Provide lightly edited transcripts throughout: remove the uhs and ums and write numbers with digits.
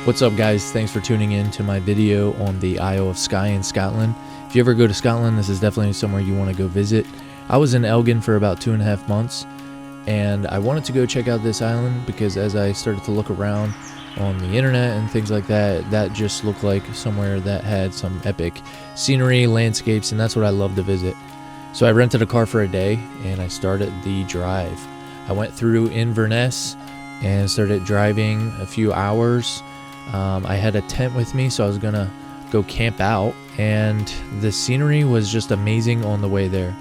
What's up, guys? Thanks for tuning in to my video on the Isle of Skye in Scotland. If you ever go to Scotland, this is definitely somewhere you want to go visit. I was in Eilean for about 2.5 months, and I wanted to go check out this island because as I started to look around on the internet and things like that, that just looked like somewhere that had some epic scenery, landscapes, and that's what I love to visit. So I rented a car for a day and I started the drive. I went through Inverness and started driving a few hours. I had a tent with me, so I was gonna go camp out, and the scenery was just amazing on the way there.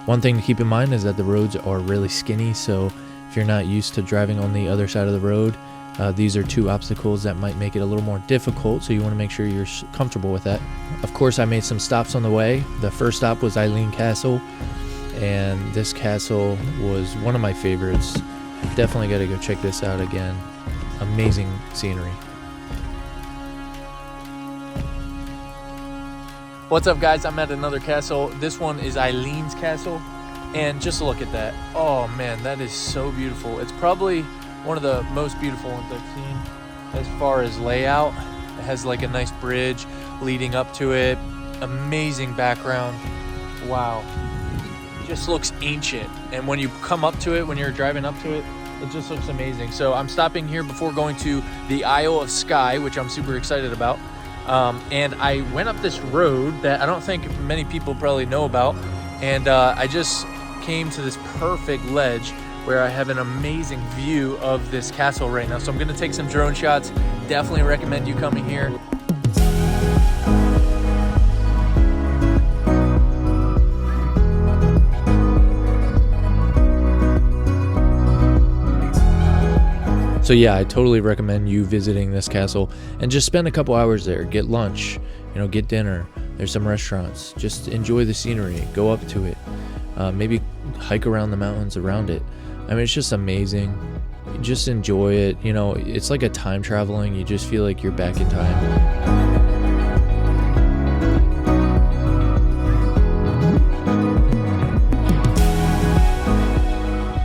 One thing to keep in mind is that the roads are really skinny, so if you're not used to driving on the other side of the road, these are two obstacles that might make it a little more difficult, so you want to make sure you're comfortable with that. Of course, I made some stops on the way. The first stop was Eilean Castle, and this castle was one of my favorites. Definitely got to go check this out again. Amazing scenery. What's up, guys? I'm at another castle. This one is Eilean's castle, and just look at that. Oh man, that is so beautiful. It's probably one of the most beautiful ones I've seen as far as layout. It has like a nice bridge leading up to it. Amazing background. Wow. It just looks ancient, and when you come up to it, when you're driving up to it, it just looks amazing. So I'm stopping here before going to the Isle of Skye, which I'm super excited about. And I went up this road that I don't think many people probably know about, and I just came to this perfect ledge where I have an amazing view of this castle right now. So I'm going to take some drone shots. Definitely recommend you coming here. So yeah, I totally recommend you visiting this castle and just spend a couple hours there. Get lunch, get dinner. There's some restaurants. Just enjoy the scenery. Go up to it. Maybe hike around the mountains around it. I mean, it's just amazing. Just enjoy it. It's like a time traveling. You just feel like you're back in time.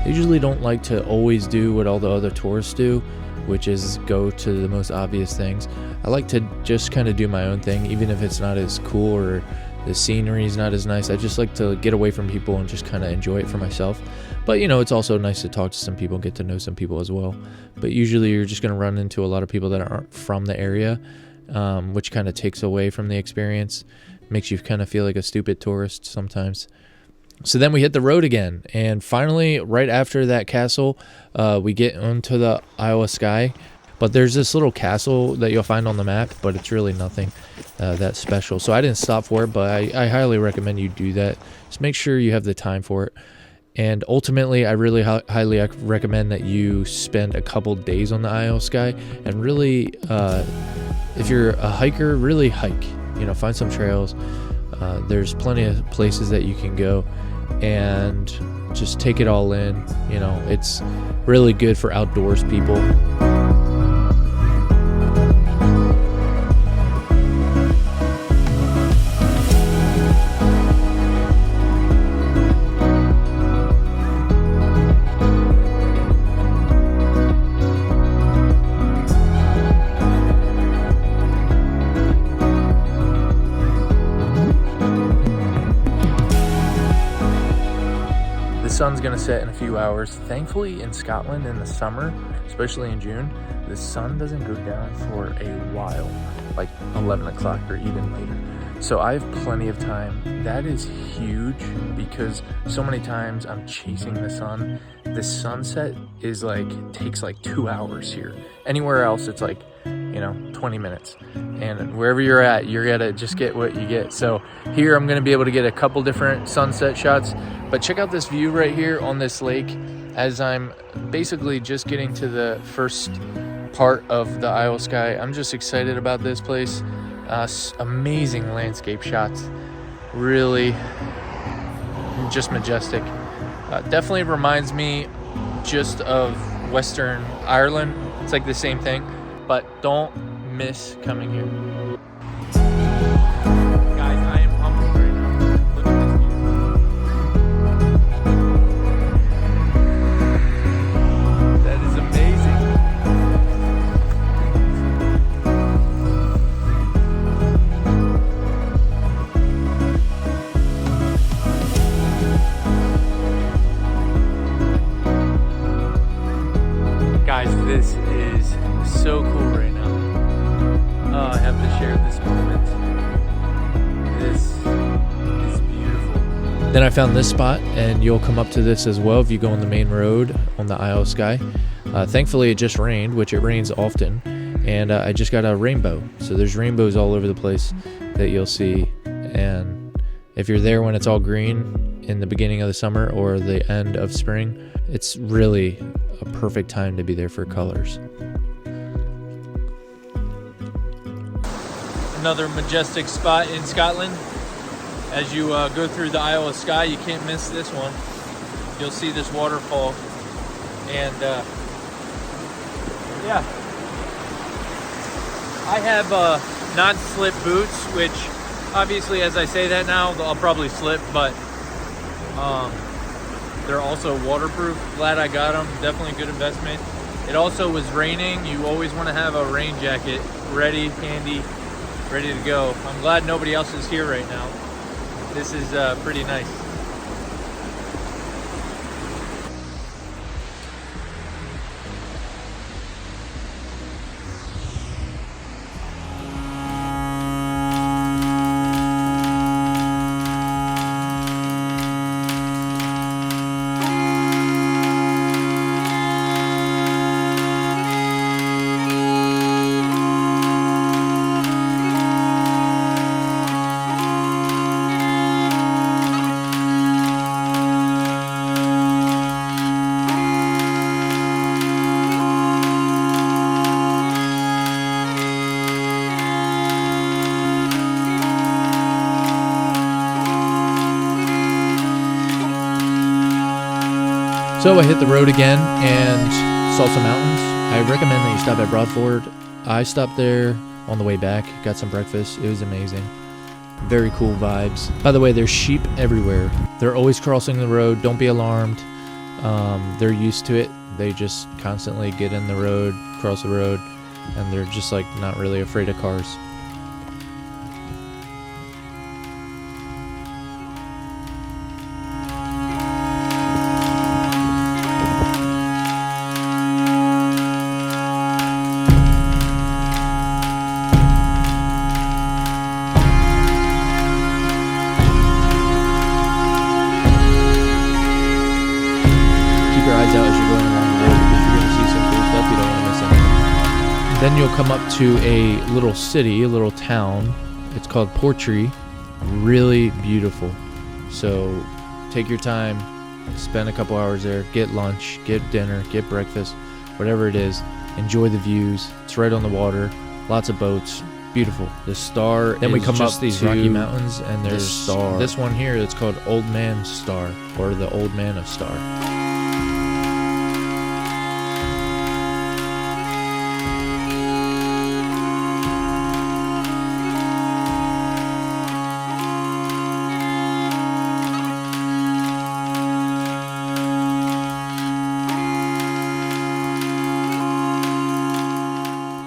I usually don't like to always do what all the other tourists do, which is go to the most obvious things. I like to just kind of do my own thing, even if it's not as cool or the scenery is not as nice. I just like to get away from people and just kind of enjoy it for myself. But it's also nice to talk to some people, get to know some people as well. But usually you're just going to run into a lot of people that aren't from the area, which kind of takes away from the experience, makes you kind of feel like a stupid tourist sometimes. So then we hit the road again, and finally, right after that castle, we get onto the Isle of Skye. But there's this little castle that you'll find on the map, but it's really nothing that special. So I didn't stop for it, but I highly recommend you do that. Just make sure you have the time for it. And ultimately, I really highly recommend that you spend a couple days on the Isle of Skye, and really, if you're a hiker, really hike. Find some trails. There's plenty of places that you can go and just take it all in. It's really good for outdoors people. The sun's gonna set in a few hours. Thankfully, in Scotland in the summer, especially in June, the sun doesn't go down for a while, like 11 o'clock or even later. So I have plenty of time. That is huge because so many times I'm chasing the sun. The sunset is takes 2 hours here. Anywhere else, it's 20 minutes. And wherever you're at, you're gonna just get what you get. So here I'm gonna be able to get a couple different sunset shots. But check out this view right here on this lake as I'm basically just getting to the first part of the Isle of Skye. I'm just excited about this place. Amazing landscape shots. Really just majestic. Definitely reminds me just of Western Ireland. It's like the same thing, but don't miss coming here. Guys, I am humbled right now. Look at this view. That is amazing. have to share this moment. This is beautiful. Then I found this spot, and you'll come up to this as well if you go on the main road on the Isle of Skye. Thankfully, it just rained, which it rains often, and I just got a rainbow. So there's rainbows all over the place that you'll see, and if you're there when it's all green in the beginning of the summer or the end of spring, it's really a perfect time to be there for colors. Another majestic spot in Scotland. As you go through the Isle of Skye, you can't miss this one. You'll see this waterfall, and yeah, I have non-slip boots, which obviously, as I say that now, I'll probably slip, but they're also waterproof. Glad I got them. Definitely a good investment. It also was raining. You always want to have a rain jacket ready, handy, ready to go. I'm glad nobody else is here right now. This is pretty nice. So I hit the road again and saw some mountains. I recommend that you stop at Broadford. I stopped there on the way back, got some breakfast. It was amazing. Very cool vibes. By the way, there's sheep everywhere. They're always crossing the road. Don't be alarmed. They're used to it. They just constantly get in the road, cross the road, and they're just like not really afraid of cars. Then you'll come up to a little city, a little town. It's called Portree. Really beautiful. So take your time, spend a couple hours there, get lunch, get dinner, get breakfast, whatever it is. Enjoy the views. It's right on the water. Lots of boats. Beautiful. The star. Then we come up these Rocky Mountains, and there's this one here that's called Old Man Star, or the Old Man of Star.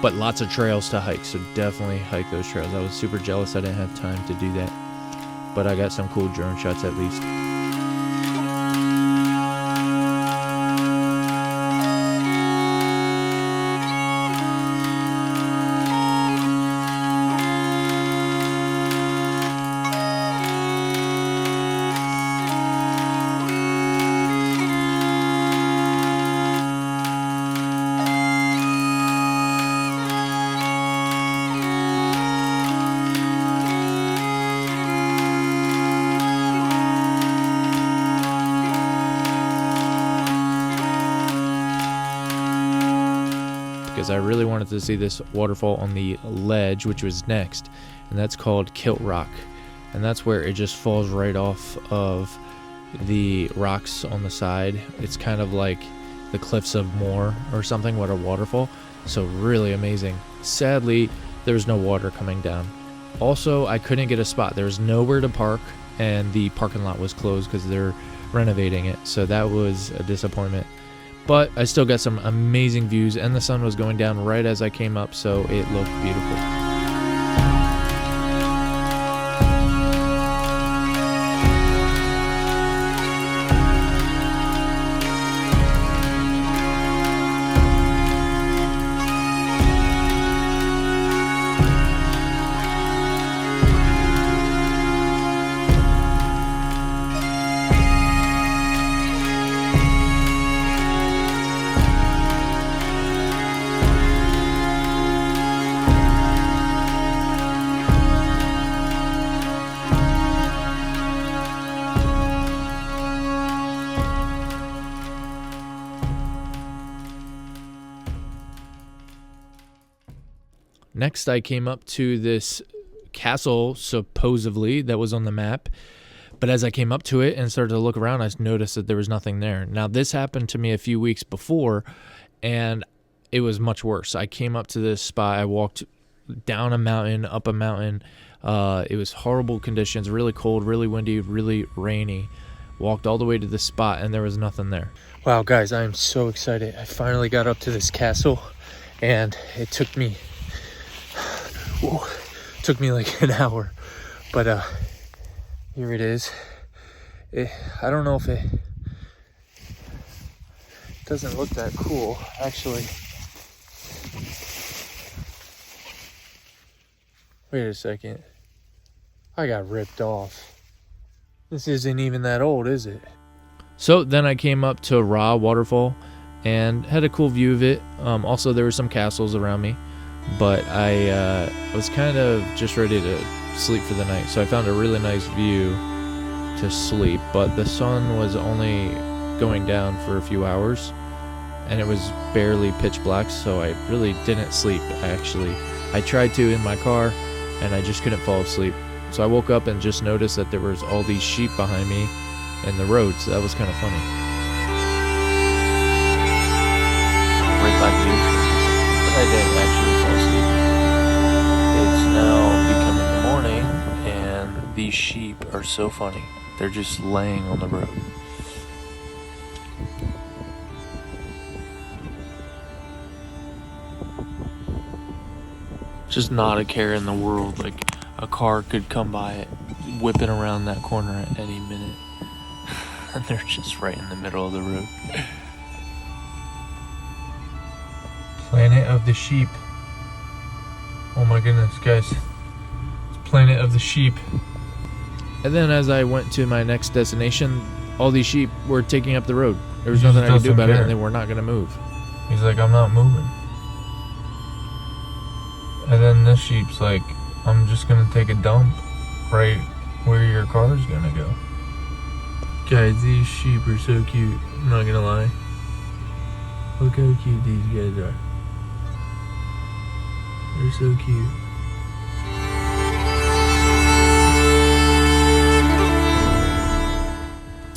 But lots of trails to hike, so definitely hike those trails. I was super jealous I didn't have time to do that, but I got some cool drone shots at least. Because I really wanted to see this waterfall on the ledge, which was next, and that's called Kilt Rock, and that's where it just falls right off of the rocks on the side. It's kind of like the Cliffs of Moher or something. What a waterfall. So really amazing. Sadly, there was no water coming down. Also, I couldn't get a spot. There was nowhere to park, and the parking lot was closed because they're renovating it, so that was a disappointment. But I still got some amazing views, and the sun was going down right as I came up, so it looked beautiful. Next, I came up to this castle, supposedly, that was on the map. But as I came up to it and started to look around, I noticed that there was nothing there. Now, this happened to me a few weeks before, and it was much worse. I came up to this spot. I walked down a mountain, up a mountain. It was horrible conditions, really cold, really windy, really rainy. Walked all the way to the spot, and there was nothing there. Wow, guys, I am so excited. I finally got up to this castle, and it took me like an hour. But here it is. I don't know if it doesn't look that cool, actually. Wait a second. I got ripped off. This isn't even that old, is it? So then I came up to Waterfall and had a cool view of it. Also, there were some castles around me, but I was kind of just ready to sleep for the night. So I found a really nice view to sleep, but the sun was only going down for a few hours, and it was barely pitch black, so I really didn't sleep, actually. I tried to in my car, and I just couldn't fall asleep. So I woke up and just noticed that there was all these sheep behind me in the road, so that was kind of funny. Right by the ocean. But I didn't actually fall asleep. It's now becoming the morning, and these sheep are so funny. They're just laying on the road. Just not a care in the world. Like, a car could come by it, whipping around that corner at any minute. And they're just right in the middle of the road. Planet of the Sheep. Oh my goodness, guys. It's Planet of the Sheep. And then as I went to my next destination, all these sheep were taking up the road. There was nothing I could do about it, and they were not going to move. He's like, I'm not moving. And then this sheep's like, I'm just going to take a dump right where your car's going to go. Guys, these sheep are so cute. I'm not going to lie. Look how cute these guys are. They're so cute.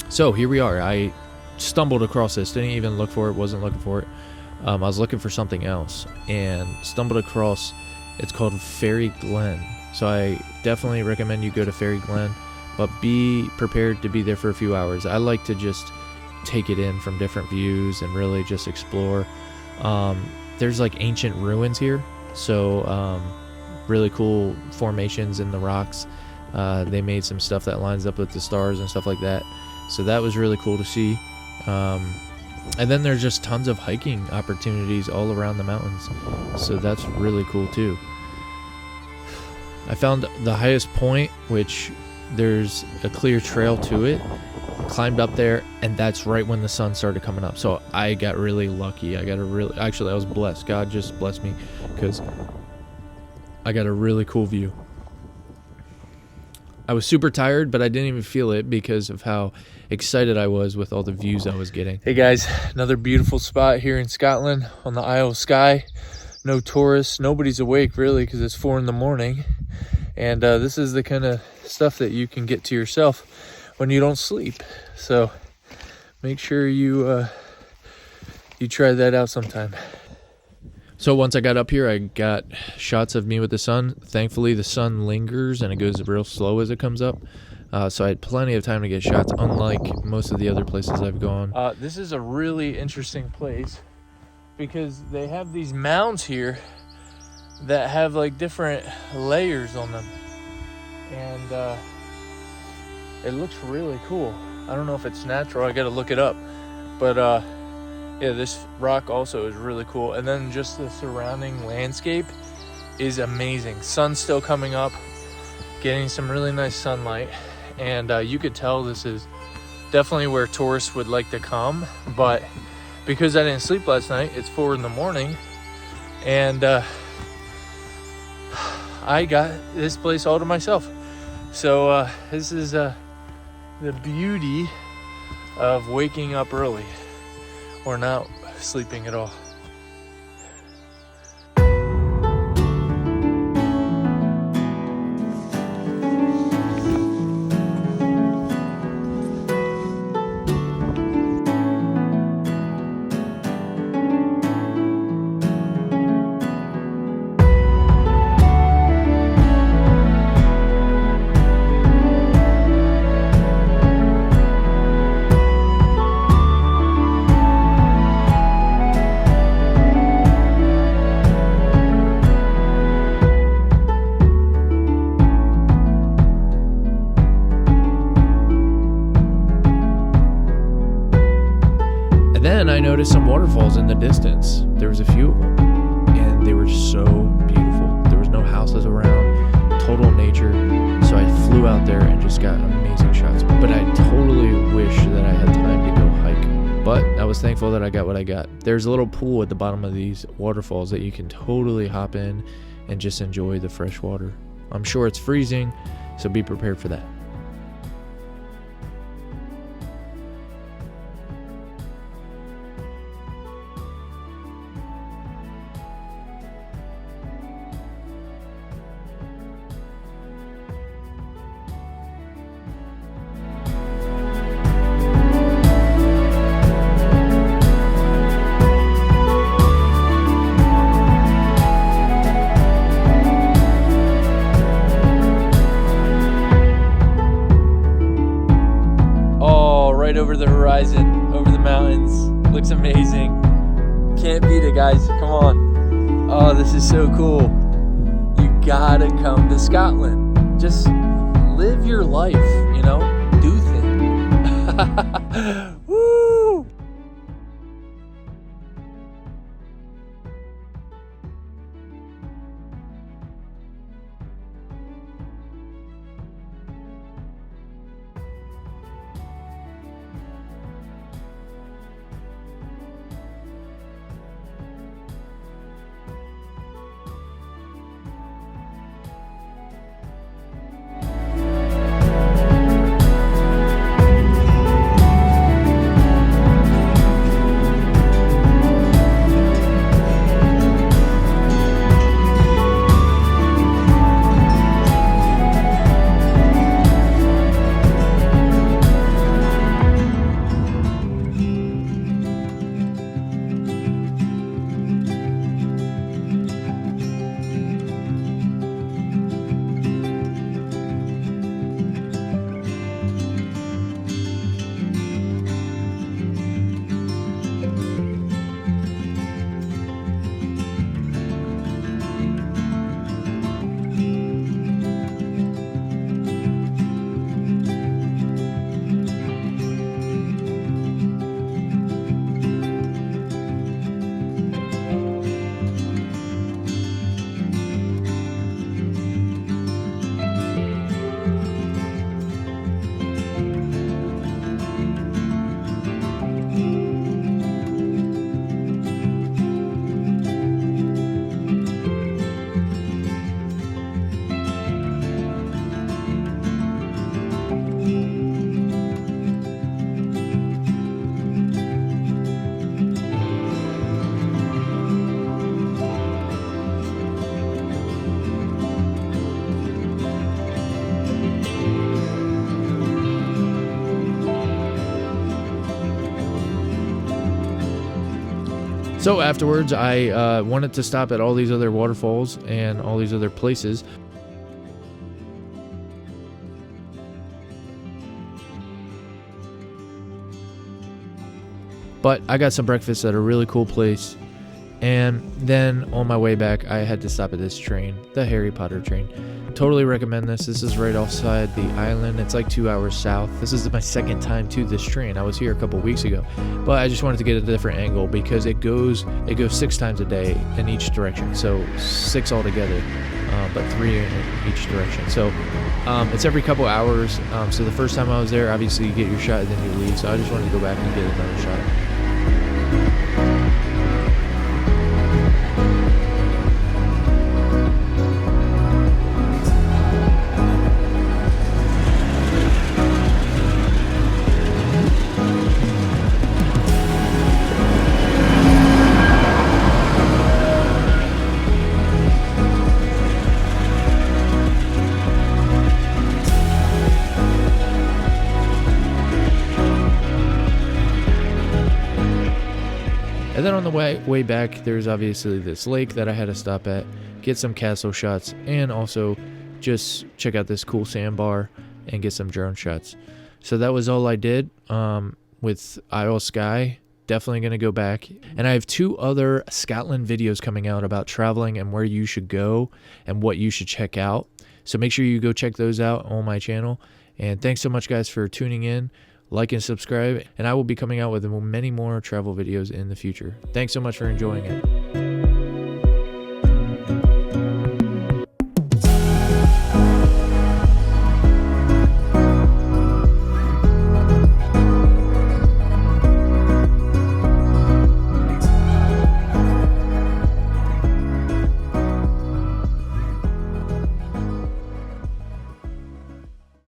So here we are. I stumbled across this. Didn't even look for it. Wasn't looking for it. I was looking for something else and stumbled across. It's called Ferry Glen. So I definitely recommend you go to Ferry Glen, but be prepared to be there for a few hours. I like to just take it in from different views and really just explore. There's like ancient ruins here, so really cool formations in the rocks. They made some stuff that lines up with the stars and stuff like that. So that was really cool to see. And then there's just tons of hiking opportunities all around the mountains. So that's really cool too. I found the highest point, which there's a clear trail to it. Climbed up there, and that's right when the sun started coming up. So I got really lucky. Actually, I was blessed. God just blessed me because I got a really cool view. I was super tired, but I didn't even feel it because of how excited I was with all the views I was getting. Hey guys, another beautiful spot here in Scotland on the Isle of Skye. No tourists, nobody's awake really because it's 4 a.m. And this is the kind of stuff that you can get to yourself when you don't sleep. So make sure you try that out sometime. So once I got up here, I got shots of me with the sun. Thankfully, the sun lingers and it goes real slow as it comes up. So I had plenty of time to get shots, unlike most of the other places I've gone. This is a really interesting place because they have these mounds here that have like different layers on them. And it looks really cool. I don't know if it's natural. I got to look it up. But yeah, this rock also is really cool. And then just the surrounding landscape is amazing. Sun's still coming up, getting some really nice sunlight. And you could tell this is definitely where tourists would like to come. But because I didn't sleep last night, it's 4 a.m. And I got this place all to myself. So this is the beauty of waking up early or not sleeping at all. I noticed some waterfalls in the distance. There was a few of them, and they were so beautiful. There was no houses around, total nature. So I flew out there and just got amazing shots. But I totally wish that I had time to go hike. But I was thankful that I got what I got. There's a little pool at the bottom of these waterfalls that you can totally hop in and just enjoy the fresh water. I'm sure it's freezing, so be prepared for that. Right over the horizon, over the mountains. Looks amazing. Can't beat it, guys. Come on. Oh, this is so cool. You gotta come to Scotland. Just live your life, you know? Do things. Woo! So afterwards, I wanted to stop at all these other waterfalls and all these other places. But I got some breakfast at a really cool place. And then on my way back, I had to stop at this train, the Harry Potter train. Totally recommend this. This is right offside the island. It's like 2 hours south. This is my second time to this train. I was here a couple weeks ago, but I just wanted to get a different angle because it goes 6 times a day in each direction. So 6 altogether, but 3 in each direction. So it's every couple hours. So the first time I was there, obviously you get your shot and then you leave. So I just wanted to go back and get another shot. And then on the way back, there's obviously this lake that I had to stop at, get some castle shots, and also just check out this cool sandbar and get some drone shots. So that was all I did with Skye. Definitely going to go back. And I have 2 other Scotland videos coming out about traveling and where you should go and what you should check out. So make sure you go check those out on my channel. And thanks so much, guys, for tuning in. like and subscribe, and I will be coming out with many more travel videos in the future. Thanks so much for enjoying it.